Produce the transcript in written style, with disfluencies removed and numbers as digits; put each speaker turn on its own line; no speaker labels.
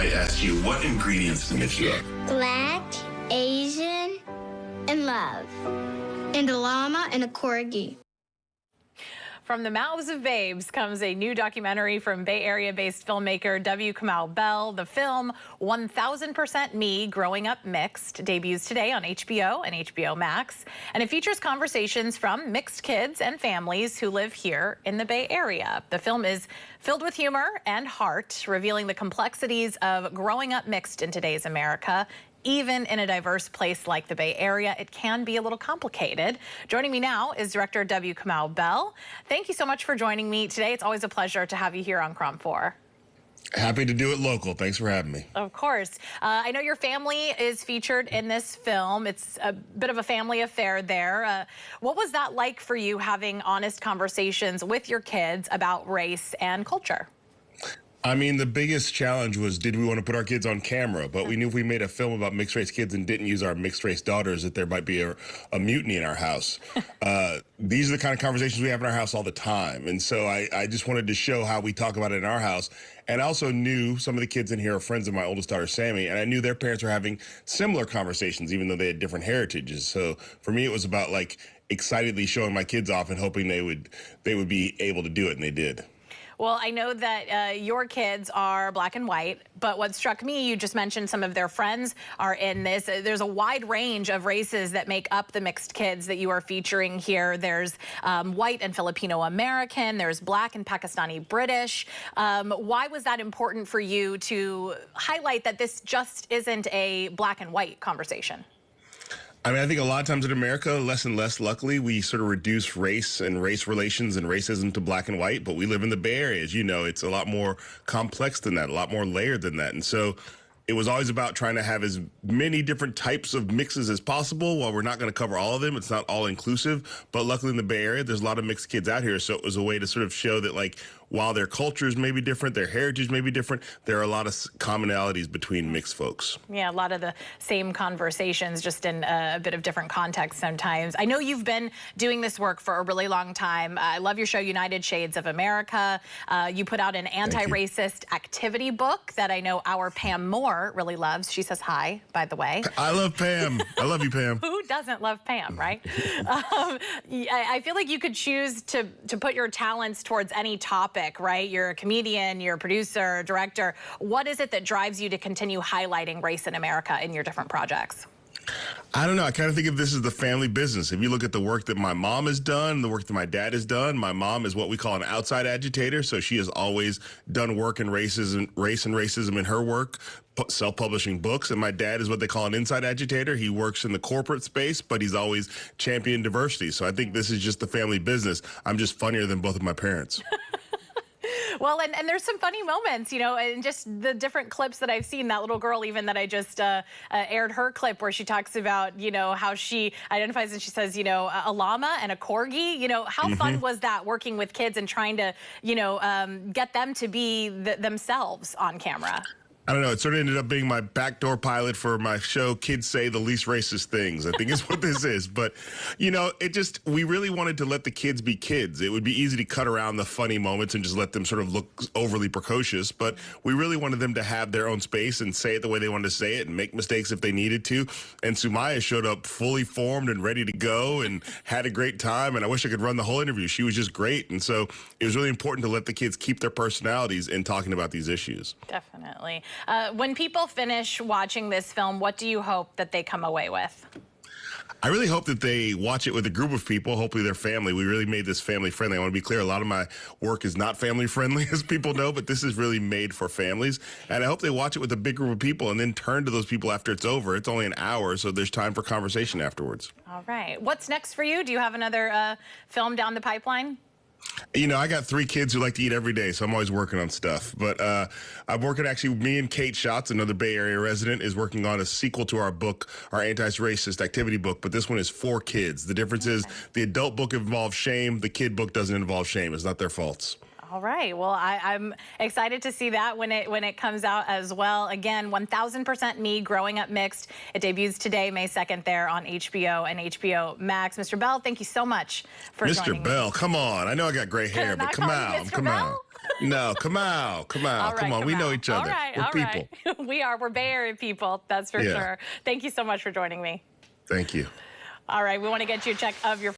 I asked you what ingredients to mix you up.
Black, Asian, and love. And a llama and a corgi.
From the mouths of babes comes a new documentary from Bay Area-based filmmaker Kamau Bell. The film, 1000% Me, Growing Up Mixed, debuts today on HBO and HBO Max. And it features conversations from mixed kids and families who live here in the Bay Area. The film is filled with humor and heart, revealing the complexities of growing up mixed in today's America. Even in a diverse place like the Bay Area, it can be a little complicated. Joining me now is director Kamau Bell. Thank you so much for joining me today. It's always a pleasure to have you here on KROM 4.
Happy to do it local. Thanks for having me.
Of course. I know your family is featured in this film. It's a bit of a family affair there. What was that like for you, having honest conversations with your kids about race and culture?
I mean, the biggest challenge was, did we want to put our kids on camera? But we knew if we made a film about mixed race kids and didn't use our mixed race daughters, that there might be a mutiny in our house. These are the kind of conversations we have in our house all the time. And so I just wanted to show how we talk about it in our house. And I also knew some of the kids in here are friends of my oldest daughter, Sammy, and I knew their parents were having similar conversations, even though they had different heritages. So for me, it was about like excitedly showing my kids off and hoping they would be able to do it, and they did.
Well, I know that your kids are black and white, but what struck me, you just mentioned some of their friends are in this. There's a wide range of races that make up the mixed kids that you are featuring here. There's white and Filipino American. There's black and Pakistani British. Why was that important for you to highlight that this just isn't a black and white conversation?
I mean, I think a lot of times in America, less and less, luckily, we sort of reduce race and race relations and racism to black and white. But we live in the Bay Area, as you know. It's a lot more complex than that, a lot more layered than that. And so it was always about trying to have as many different types of mixes as possible. While we're not going to cover all of them, it's not all inclusive. But luckily in the Bay Area, there's a lot of mixed kids out here. So it was a way to sort of show that, like, while their cultures may be different, their heritage may be different, there are a lot of commonalities between mixed folks.
Yeah, a lot of the same conversations, just in a bit of different context sometimes. I know you've been doing this work for a really long time. I love your show, United Shades of America. You put out an anti-racist activity book that I know our Pam Moore really loves. She says hi, by the way.
I love Pam. I love you, Pam.
Who doesn't love Pam, right? I feel like you could choose to put your talents towards any topic, right? You're a comedian, you're a producer, director. What is it that drives you to continue highlighting race in America in your different projects?
I don't know. I kind of think of this as the family business. If you look at the work that my mom has done, the work that my dad has done, my mom is what we call an outside agitator. So she has always done work in race and racism in her work, self-publishing books. And my dad is what they call an inside agitator. He works in the corporate space, but he's always championed diversity. So I think this is just the family business. I'm just funnier than both of my parents.
Well, and there's some funny moments, you know, and just the different clips that I've seen. That little girl, even that I just aired her clip where she talks about, you know, how she identifies and she says, you know, a llama and a corgi. You know, how fun was that working with kids and trying to, you know, get them to be themselves on camera?
I don't know. It sort of ended up being my backdoor pilot for my show, Kids Say the Least Racist Things, I think is what this is. But, you know, we really wanted to let the kids be kids. It would be easy to cut around the funny moments and just let them sort of look overly precocious. But we really wanted them to have their own space and say it the way they wanted to say it and make mistakes if they needed to. And Sumaya showed up fully formed and ready to go and had a great time. And I wish I could run the whole interview. She was just great. And so it was really important to let the kids keep their personalities in talking about these issues.
Definitely. When people finish watching this film, what do you hope that they come away with?
I really hope that they watch it with a group of people, hopefully their family. We really made this family friendly. I want to be clear, a lot of my work is not family friendly, as people know, but this is really made for families. And I hope they watch it with a big group of people and then turn to those people after it's over. It's only an hour, so there's time for conversation afterwards. All
right. What's next for you? Do you have another film down the pipeline?
You know, I got 3 kids who like to eat every day, so I'm always working on stuff. But I'm working, actually, me and Kate Schatz, another Bay Area resident, is working on a sequel to our book, our anti-racist activity book. But this one is for kids. The difference is the adult book involves shame. The kid book doesn't involve shame. It's not their faults.
All right. Well, I'm excited to see that when it comes out as well. Again, 1000% Me, Growing Up Mixed. It debuts today, May 2nd, there on HBO and HBO Max. Mr. Bell, thank you so much for joining me.
Mr. Bell, come on. I know I got gray hair, but come on.
Mr. Bell?
No, come on.
All right,
Come on. We know each other.
All right,
We're
all
people.
right. We are. We're Bay Area people, that's for
Yeah.
sure. Thank you so much for joining me.
Thank you.
All right, we want to get you a check of your